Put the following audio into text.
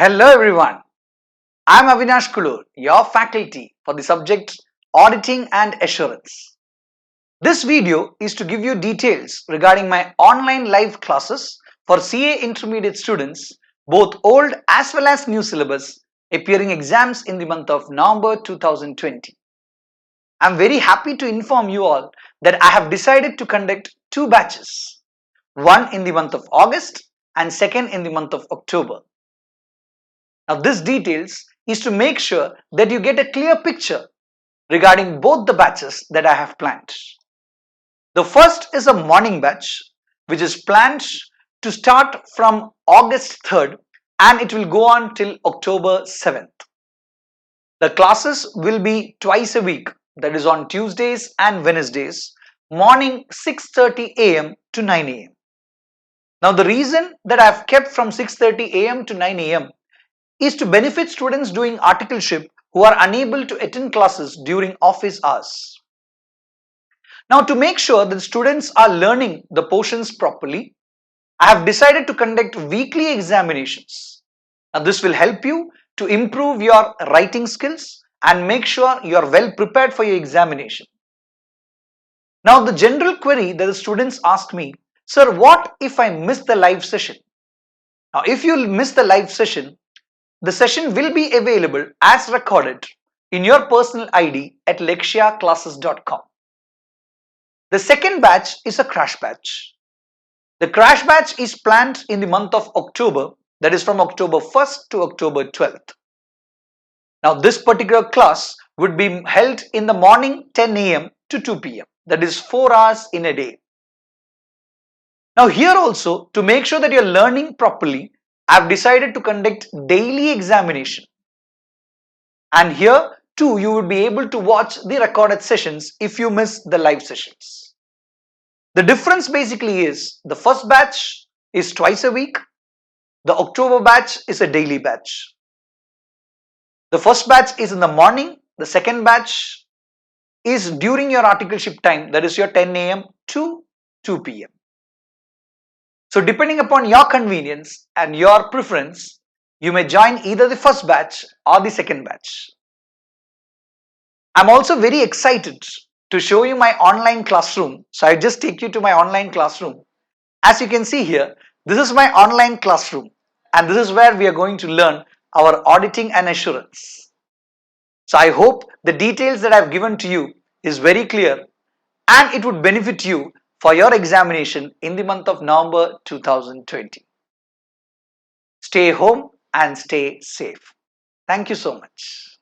Hello everyone, I am Avinash Kulur, your faculty for the subject Auditing and Assurance. This video is to give you details regarding my online live classes for CA Intermediate students, both old as well as new syllabus, appearing exams in the month of November 2020. I am very happy to inform you all that I have decided to conduct two batches, one in the month of August and second in the month of October. Now this details is to make sure that you get a clear picture regarding both the batches that I have planned. The first is a morning batch which is planned to start from August 3rd and it will go on till October 7th. The classes will be twice a week, that is on Tuesdays and Wednesdays, morning 6:30 a.m. to 9 a.m. Now the reason that I have kept from 6:30 a.m. to 9 a.m. is to benefit students doing articleship who are unable to attend classes during office hours. Now, to make sure that students are learning the portions properly, I have decided to conduct weekly examinations. Now, this will help you to improve your writing skills and make sure you are well prepared for your examination. Now, the general query that the students ask me, sir, what if I miss the live session? Now, if you miss the live session, the session will be available as recorded in your personal ID at lakshyaclasses.com. The second batch is a crash batch. The crash batch is planned in the month of October, that is from October 1st to October 12th. Now this particular class would be held in the morning 10 a.m. to 2 p.m. that is 4 hours in a day. Now here also, to make sure that you're learning properly, I've decided to conduct daily examination. And here too, you would be able to watch the recorded sessions if you miss the live sessions. The difference basically is the first batch is twice a week. The October batch is a daily batch. The first batch is in the morning. The second batch is during your articleship time, that is your 10 a.m. to 2 p.m. So depending upon your convenience and your preference, you may join either the first batch or the second batch. I'm also very excited to show you my online classroom. So I just take you to my online classroom. As you can see here, this is my online classroom and this is where we are going to learn our auditing and assurance. So I hope the details that I've given to you is very clear and it would benefit you for your examination in the month of November 2020. Stay home and stay safe. Thank you so much.